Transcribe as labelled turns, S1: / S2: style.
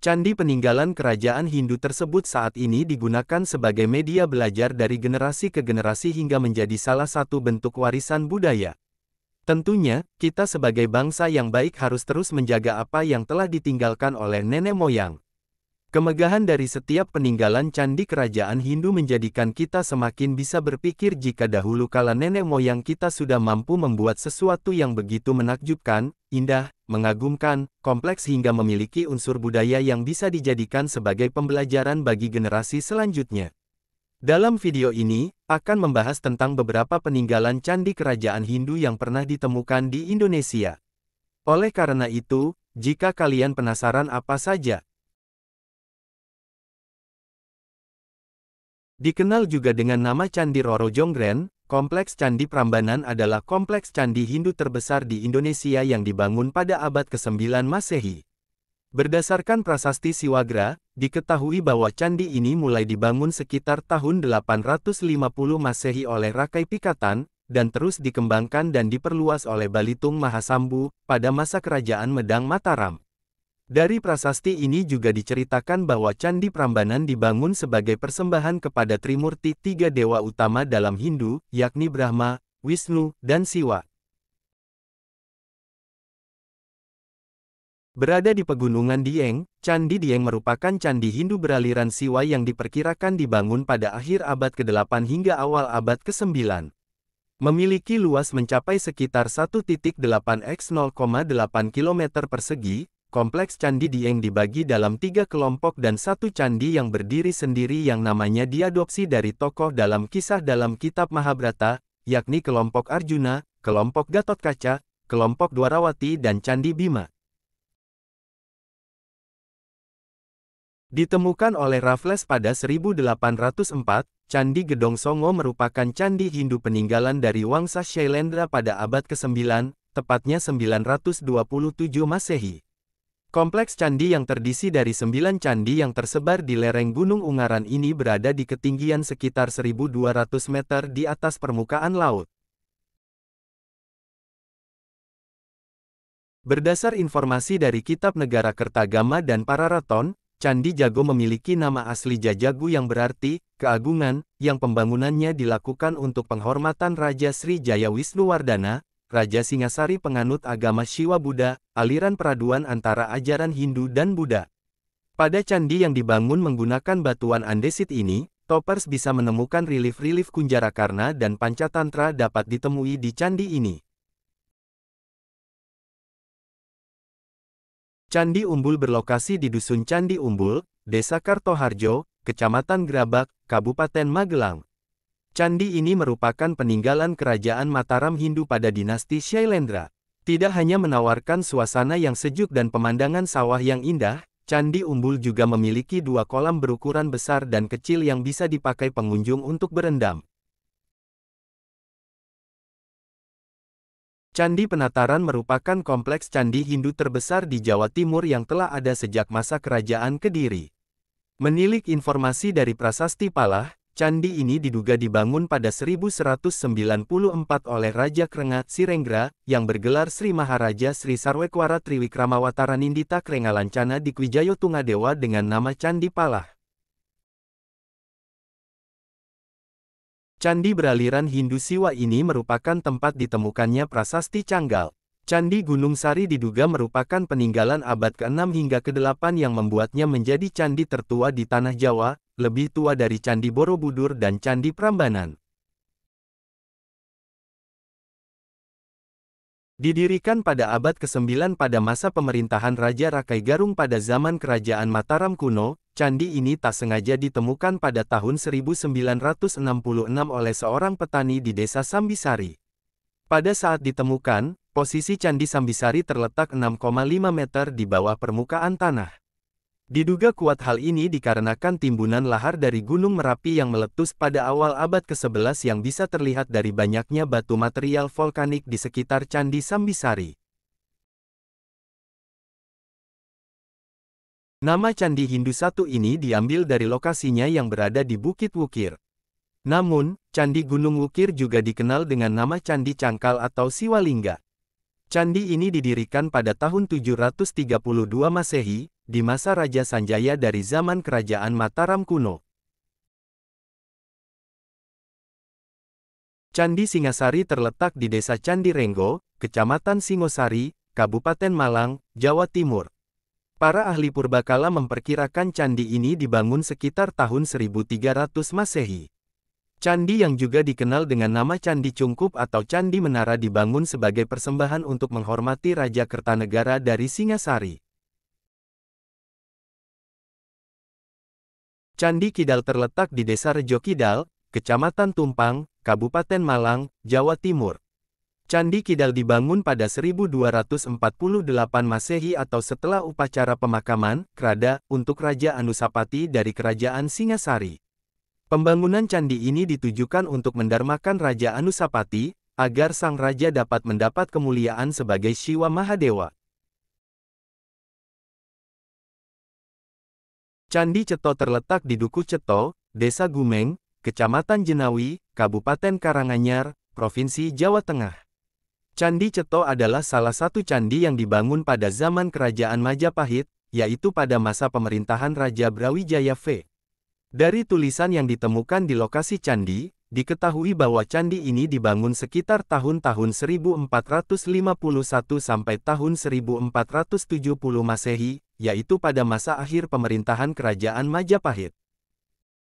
S1: Candi peninggalan kerajaan Hindu tersebut saat ini digunakan sebagai media belajar dari generasi ke generasi hingga menjadi salah satu bentuk warisan budaya. Tentunya, kita sebagai bangsa yang baik harus terus menjaga apa yang telah ditinggalkan oleh nenek moyang. Kemegahan dari setiap peninggalan candi kerajaan Hindu menjadikan kita semakin bisa berpikir jika dahulu kala nenek moyang kita sudah mampu membuat sesuatu yang begitu menakjubkan, indah, mengagumkan, kompleks hingga memiliki unsur budaya yang bisa dijadikan sebagai pembelajaran bagi generasi selanjutnya. Dalam video ini, akan membahas tentang beberapa peninggalan candi kerajaan Hindu yang pernah ditemukan di Indonesia. Oleh karena itu, jika kalian penasaran apa saja, dikenal juga dengan nama Candi Roro Jonggreen, Kompleks Candi Prambanan adalah kompleks candi Hindu terbesar di Indonesia yang dibangun pada abad ke-9 Masehi. Berdasarkan prasasti Siwagra, diketahui bahwa candi ini mulai dibangun sekitar tahun 850 Masehi oleh Rakai Pikatan, dan terus dikembangkan dan diperluas oleh Balitung Mahasambu, pada masa Kerajaan Medang Mataram. Dari prasasti ini juga diceritakan bahwa Candi Prambanan dibangun sebagai persembahan kepada Trimurti, tiga dewa utama dalam Hindu, yakni Brahma, Wisnu, dan Siwa. Berada di pegunungan Dieng, Candi Dieng merupakan candi Hindu beraliran Siwa yang diperkirakan dibangun pada akhir abad ke-8 hingga awal abad ke-9. Memiliki luas mencapai sekitar 1,8 x 0,8 km persegi. Kompleks Candi Dieng dibagi dalam 3 kelompok dan satu candi yang berdiri sendiri yang namanya diadopsi dari tokoh dalam kisah dalam kitab Mahabharata, yakni kelompok Arjuna, kelompok Gatotkaca, kelompok Dwarawati dan Candi Bima. Ditemukan oleh Raffles pada 1804, Candi Gedong Songo merupakan candi Hindu peninggalan dari Wangsa Shailendra pada abad ke-9, tepatnya 927 Masehi. Kompleks candi yang terdiri dari 9 candi yang tersebar di lereng Gunung Ungaran ini berada di ketinggian sekitar 1.200 meter di atas permukaan laut. Berdasar informasi dari Kitab Negara Kertagama dan Pararaton, Candi Jago memiliki nama asli Jajagu yang berarti keagungan, yang pembangunannya dilakukan untuk penghormatan Raja Sri Jaya Wisnuwardana, Raja Singasari penganut agama Shiva Buddha, aliran peraduan antara ajaran Hindu dan Buddha. Pada candi yang dibangun menggunakan batuan andesit ini, toppers bisa menemukan relief-relief Kunjarakarna dan Pancatantra dapat ditemui di candi ini. Candi Umbul berlokasi di Dusun Candi Umbul, Desa Kartoharjo, Kecamatan Grabak, Kabupaten Magelang. Candi ini merupakan peninggalan kerajaan Mataram Hindu pada dinasti Shailendra. Tidak hanya menawarkan suasana yang sejuk dan pemandangan sawah yang indah, Candi Umbul juga memiliki 2 kolam berukuran besar dan kecil yang bisa dipakai pengunjung untuk berendam. Candi Penataran merupakan kompleks candi Hindu terbesar di Jawa Timur yang telah ada sejak masa Kerajaan Kediri. Menilik informasi dari Prasasti Palah, candi ini diduga dibangun pada 1194 oleh Raja Krengat Sirenggra, yang bergelar Sri Maharaja Sri Sarwekwara Triwikramawataranindita Krengalancana di Kwijayo Tunggadewa dengan nama Candi Palah. Candi beraliran Hindu Siwa ini merupakan tempat ditemukannya prasasti Canggal. Candi Gunung Sari diduga merupakan peninggalan abad ke-6 hingga ke-8 yang membuatnya menjadi candi tertua di Tanah Jawa, lebih tua dari Candi Borobudur dan Candi Prambanan. Didirikan pada abad ke-9 pada masa pemerintahan Raja Rakai Garung pada zaman Kerajaan Mataram kuno, candi ini tak sengaja ditemukan pada tahun 1966 oleh seorang petani di Desa Sambisari. Pada saat ditemukan, posisi Candi Sambisari terletak 6,5 meter di bawah permukaan tanah. Diduga kuat hal ini dikarenakan timbunan lahar dari Gunung Merapi yang meletus pada awal abad ke-11 yang bisa terlihat dari banyaknya batu material volkanik di sekitar Candi Sambisari. Nama Candi Hindu satu ini diambil dari lokasinya yang berada di Bukit Wukir. Namun, Candi Gunung Wukir juga dikenal dengan nama Candi Cangkal atau Siwalingga. Candi ini didirikan pada tahun 732 Masehi, di masa Raja Sanjaya dari zaman Kerajaan Mataram kuno. Candi Singasari terletak di Desa Candi Renggo, Kecamatan Singosari, Kabupaten Malang, Jawa Timur. Para ahli purbakala memperkirakan candi ini dibangun sekitar tahun 1300 Masehi. Candi yang juga dikenal dengan nama Candi Cungkup atau Candi Menara dibangun sebagai persembahan untuk menghormati Raja Kertanegara dari Singasari. Candi Kidal terletak di Desa Rejo Kidal, Kecamatan Tumpang, Kabupaten Malang, Jawa Timur. Candi Kidal dibangun pada 1248 Masehi atau setelah upacara pemakaman, krada, untuk Raja Anusapati dari Kerajaan Singasari. Pembangunan candi ini ditujukan untuk mendarmakan Raja Anusapati, agar sang raja dapat mendapat kemuliaan sebagai Siwa Mahadewa. Candi Ceto terletak di Duku Ceto, Desa Gumeng, Kecamatan Jenawi, Kabupaten Karanganyar, Provinsi Jawa Tengah. Candi Ceto adalah salah satu candi yang dibangun pada zaman Kerajaan Majapahit, yaitu pada masa pemerintahan Raja Brawijaya V. Dari tulisan yang ditemukan di lokasi candi, diketahui bahwa candi ini dibangun sekitar tahun-tahun 1451 sampai tahun 1470 Masehi, yaitu pada masa akhir pemerintahan Kerajaan Majapahit.